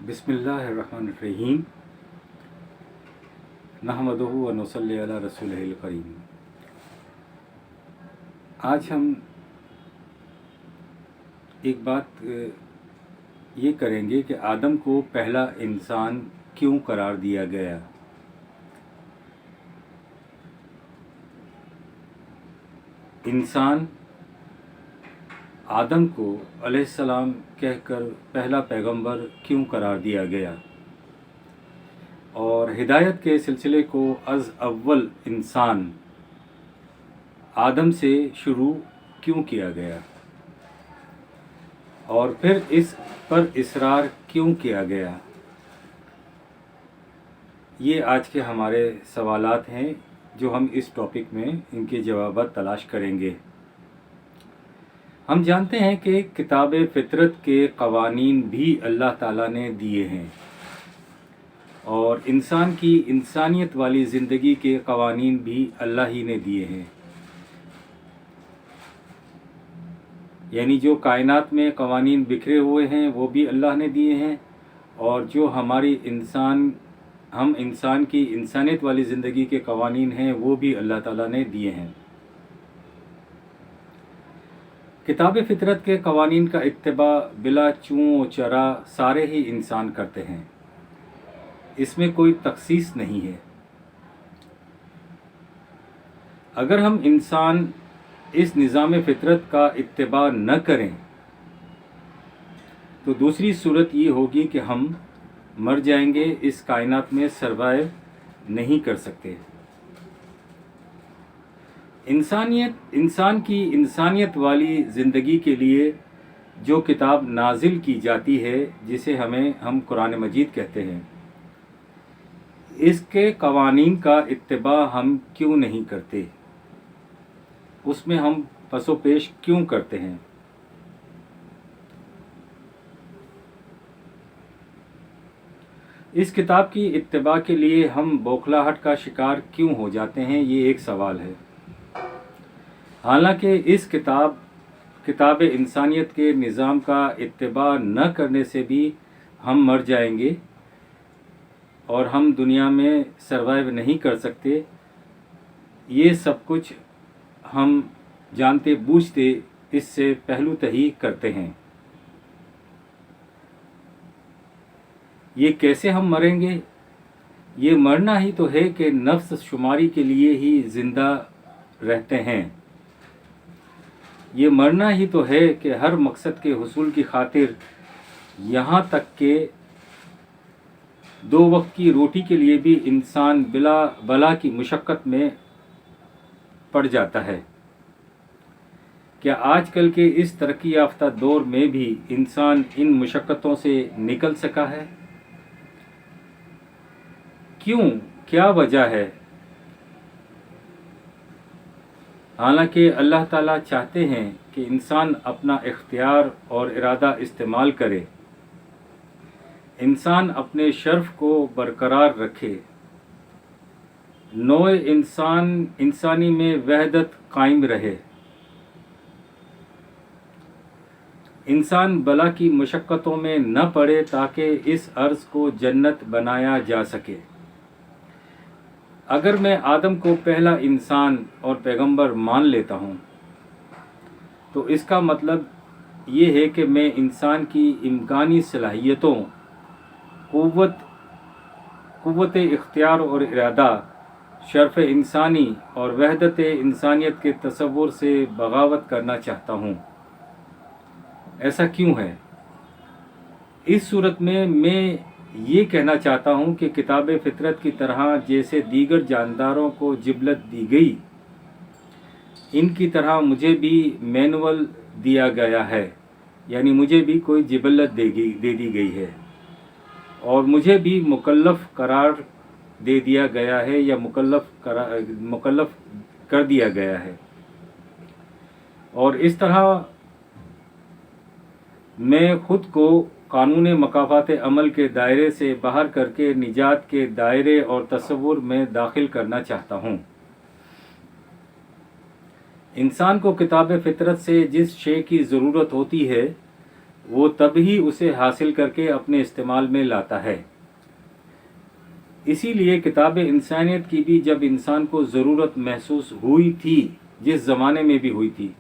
बिस्मिल्लाहिर्रहमानिर्रहीम नहमदुहु व नुसल्ली अला रसूलिहिल करीम। आज हम एक बात ये करेंगे कि आदम को पहला इंसान क्यों करार दिया गया। इंसान आदम को अलैहिस्सलाम कहकर पहला पैगंबर क्यों करार दिया गया और हिदायत के सिलसिले को अज़ अव्वल इंसान आदम से शुरू क्यों किया गया और फिर इस पर इसरार क्यों किया गया। ये आज के हमारे सवालात हैं जो हम इस टॉपिक में इनके जवाब तलाश करेंगे। हम जानते हैं कि किताब फितरत के क़वानीन भी अल्लाह ताला ने दिए हैं और इंसान की इंसानियत वाली ज़िंदगी के क़वानीन भी अल्लाह ही ने दिए हैं। यानी जो कायनात में क़वानीन बिखरे हुए हैं वो भी अल्लाह ने दिए हैं और जो हमारी हम इंसान की इंसानियत वाली ज़िंदगी के क़वानीन हैं वो भी अल्लाह ताला ने दिए हैं। किताब फितरत के क़वानीन का इत्तिबा बिला चूँ चरा सारे ही इंसान करते हैं, इसमें कोई तखसीस नहीं है। अगर हम इंसान इस निज़ाम फितरत का इत्तिबा न करें तो दूसरी सूरत ये होगी कि हम मर जाएंगे, इस कायनात में सरवाइव नहीं कर सकते। इंसान की इंसानियत वाली ज़िंदगी के लिए जो किताब नाजिल की जाती है जिसे हम कुरान मजीद कहते हैं, इसके क़वानीन का इत्तिबा हम क्यों नहीं करते, उसमें हम पसो पेश क्यों करते हैं। इस किताब की इत्तिबा के लिए हम बौखलाहट का शिकार क्यों हो जाते हैं, ये एक सवाल है। हालांकि इस किताब इंसानियत के निज़ाम का इत्तिबा न करने से भी हम मर जाएंगे और हम दुनिया में सरवाइव नहीं कर सकते, ये सब कुछ हम जानते बूझते इससे पहलू तही करते हैं। ये कैसे हम मरेंगे? ये मरना ही तो है कि नफ्स शुमारी के लिए ही ज़िंदा रहते हैं। ये मरना ही तो है कि हर मकसद के हुसूल की खातिर यहाँ तक के 2 वक्त की रोटी के लिए भी इंसान बिला बला की मुशक्क़त में पड़ जाता है। क्या आजकल के इस तरक्की याफ्ता दौर में भी इंसान इन मुशक्क़तों से निकल सका है? क्यों? क्या वजह है? हालांकि अल्लाह ताला चाहते हैं कि इंसान अपना इख्तियार और इरादा इस्तेमाल करे, इंसान अपने शर्फ को बरकरार रखे, नौए इंसानी में वहदत कायम रहे, इंसान बला की मुशक्क़तों में न पड़े ताकि इस अर्ज़ को जन्नत बनाया जा सके। अगर मैं आदम को पहला इंसान और पैगंबर मान लेता हूँ तो इसका मतलब ये है कि मैं इंसान की इम्कानी सलाहियतों, क़ुव्वत इख्तियार और इरादा, शर्फ़ इंसानी और वहदत इंसानियत के तसव्वुर से बगावत करना चाहता हूँ। ऐसा क्यों है? इस सूरत में मैं ये कहना चाहता हूँ कि किताब फितरत की तरह जैसे दीगर जानदारों को जिबलत दी गई, इनकी तरह मुझे भी मैनुअल दिया गया है, यानी मुझे भी कोई जिबलत दे दी गई है और मुझे भी मुकल्लफ करार दे दिया गया है या मुकल्लफ कर दिया गया है। और इस तरह मैं ख़ुद को कानून मकाफ़ात अमल के दायरे से बाहर करके निजात के दायरे और तसव्वुर में दाखिल करना चाहता हूँ। इंसान को किताब फितरत से जिस शे की ज़रूरत होती है وہ तब ही उसे हासिल करके अपने इस्तेमाल में लाता है। इसीलिए किताब इंसानियत की भी जब इंसान को ज़रूरत महसूस हुई थी, जिस ज़माने में भी हुई थी,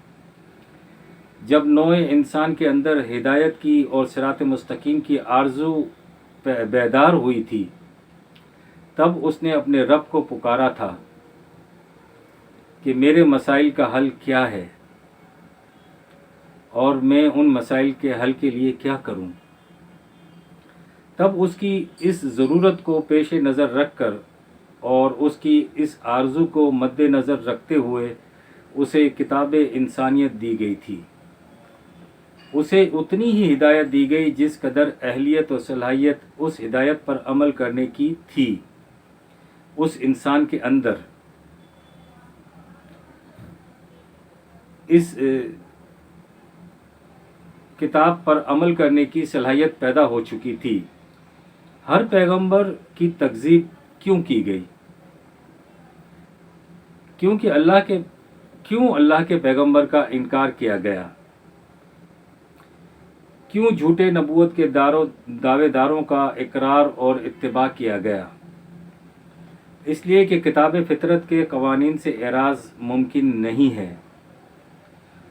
जब नौए इंसान के अंदर हिदायत की और सिरात मुस्तकीम की आरज़ू बेदार हुई थी, तब उसने अपने रब को पुकारा था कि मेरे मसाइल का हल क्या है और मैं उन मसाइल के हल के लिए क्या करूं। तब उसकी इस ज़रूरत को पेश नज़र रख कर और उसकी इस आरज़ू को मद्देनज़र रखते हुए उसे किताब इंसानियत दी गई थी। उसे उतनी ही हिदायत दी गई जिस कदर अहलियत और सलाहियत उस हिदायत पर अमल करने की थी उस इंसान के अंदर। इस किताब पर अमल करने की सलाहियत पैदा हो चुकी थी। हर पैगंबर की तकज़ीब क्यों की गई? क्यों अल्लाह के पैगंबर का इनकार किया गया? क्यों झूठे नबूवत के दावेदारों का इकरार और इत्तिबा किया गया? इसलिए कि किताब फितरत के कवानीन से एराज़ मुमकिन नहीं है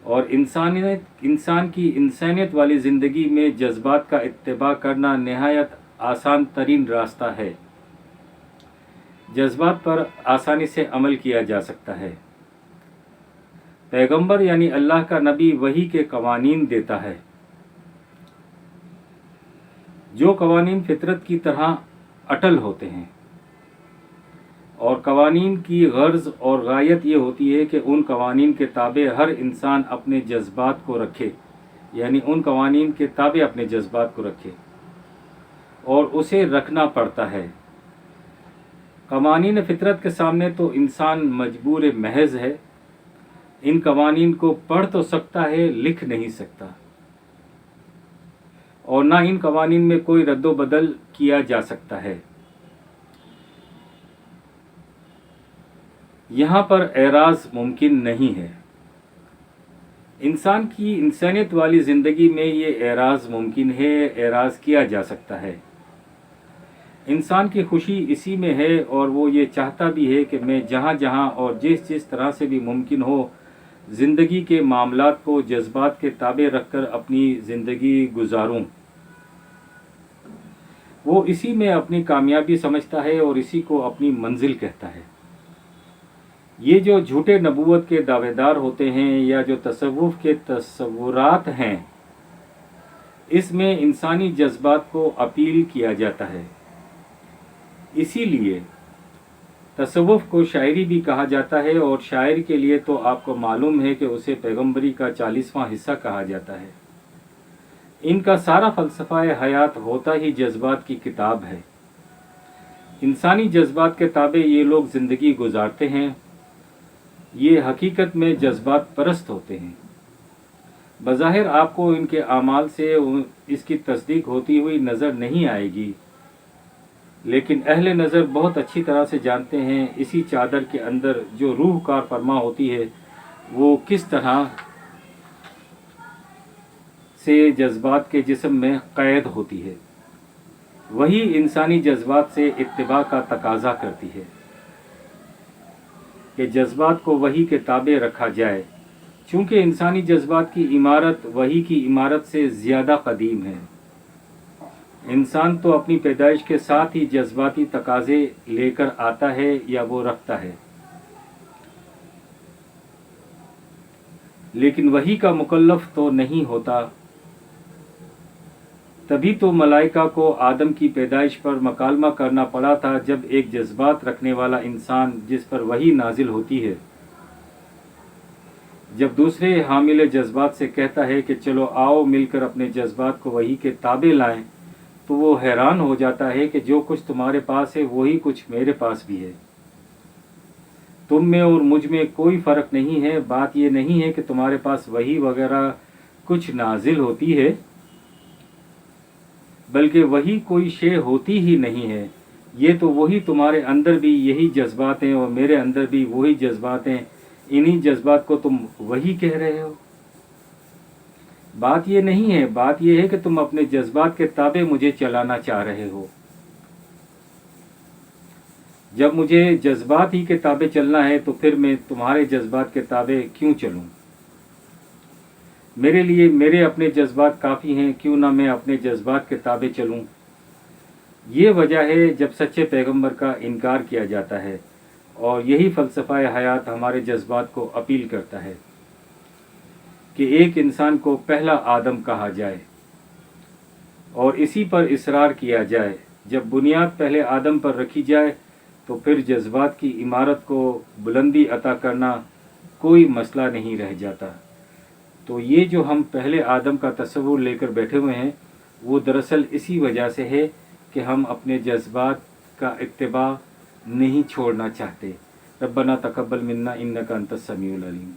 और इंसान की इंसानियत वाली ज़िंदगी में जज्बात का इत्तिबा करना नहायत आसान तरीन रास्ता है। जज्बात पर आसानी से अमल किया जा सकता है। पैगंबर यानी अल्लाह का नबी वही के कवानीन देता है, जो कवानीन फितरत की तरह अटल होते हैं। और कवानीन की गर्ज और गायत ये होती है कि उन कवानीन के ताबे हर इंसान अपने जज्बात को रखे, यानी उन कवानीन के ताबे अपने जज्बात को रखे और उसे रखना पड़ता है। कवानीन फितरत के सामने तो इंसान मजबूर महज है। इन कवानीन को पढ़ तो सकता है, लिख नहीं सकता, और ना इन कवानीन में कोई रद्दो बदल किया जा सकता है। यहाँ पर एराज़ मुमकिन नहीं है। इंसान की इंसानियत वाली ज़िंदगी में ये एराज़ मुमकिन है, एराज़ किया जा सकता है। इंसान की खुशी इसी में है और वो ये चाहता भी है कि मैं जहाँ जहाँ और जिस तरह से भी मुमकिन हो ज़िंदगी के मामलात को जज्बात के ताबे रखकर अपनी ज़िंदगी गुजारूं। वो इसी में अपनी कामयाबी समझता है और इसी को अपनी मंजिल कहता है। ये जो झूठे नबूवत के दावेदार होते हैं या जो तसव्वुफ़ के तसव्वुरात हैं, इसमें इंसानी जज्बात को अपील किया जाता है। इसीलिए तसव्वुफ़ को शायरी भी कहा जाता है और शायर के लिए तो आपको मालूम है कि उसे पैगंबरी का 40वां हिस्सा कहा जाता है। इनका सारा फ़लसफ़ा हयात होता ही जज्बात की किताब है। इंसानी जज्बात के ताबे ये लोग ज़िंदगी गुजारते हैं। ये हकीकत में जज्बात परस्त होते हैं। बज़ाहिर आपको इनके आमाल से इसकी तस्दीक होती हुई नज़र नहीं आएगी, लेकिन अहले नज़र बहुत अच्छी तरह से जानते हैं इसी चादर के अंदर जो रूह कार फरमा होती है वो किस तरह से जज्बात के जिस्म में क़ैद होती है। वही इंसानी जज्बात से इत्तिबा का तकाज़ा करती है कि जज्बात को वही के ताबे रखा जाए, चूँकि इंसानी जज्बात की इमारत वही की इमारत से ज़्यादा क़दीम है। इंसान तो अपनी पैदाइश के साथ ही जज्बाती तकाज़े लेकर आता है या वो रखता है, लेकिन वही का मुकल्लफ तो नहीं होता। तभी तो मलाइका को आदम की पैदाइश पर मकालमा करना पड़ा था, जब एक जज्बात रखने वाला इंसान जिस पर वही नाजिल होती है, जब दूसरे हामिल जज्बात से कहता है कि चलो आओ मिलकर अपने जज्बात को वही के ताबे लाएं, तो वो हैरान हो जाता है कि जो कुछ तुम्हारे पास है वही कुछ मेरे पास भी है। तुम में और मुझ में कोई फ़र्क नहीं है। बात ये नहीं है कि तुम्हारे पास वही वगैरह कुछ नाजिल होती है, बल्कि वही कोई शे होती ही नहीं है। ये तो वही तुम्हारे अंदर भी यही जज्बात हैं और मेरे अंदर भी वही जज्बात हैं। इन्हीं जज्बात को तुम वही कह रहे हो। बात ये नहीं है, बात ये है कि तुम अपने जज्बात के ताबे मुझे चलाना चाह रहे हो। जब मुझे जज्बात ही के ताबे चलना है तो फिर मैं तुम्हारे जज्बात के ताबे क्यों चलूं? मेरे लिए मेरे अपने जज्बात काफ़ी हैं, क्यों ना मैं अपने जज्बात के ताबे चलूं? ये वजह है जब सच्चे पैगंबर का इनकार किया जाता है, और यही फ़लसफ़ा हयात हमारे जज्बात को अपील करता है कि एक इंसान को पहला आदम कहा जाए और इसी पर इसरार किया जाए। जब बुनियाद पहले आदम पर रखी जाए तो फिर जज्बात की इमारत को बुलंदी अता करना कोई मसला नहीं रह जाता। तो ये जो हम पहले आदम का तस्वुर लेकर बैठे हुए हैं, वो दरअसल इसी वजह से है कि हम अपने जज्बात का इत्तिबा नहीं छोड़ना चाहते। रब्बना तक़ब्बल मिन्ना इन्नका अंतस समीउल अलीम।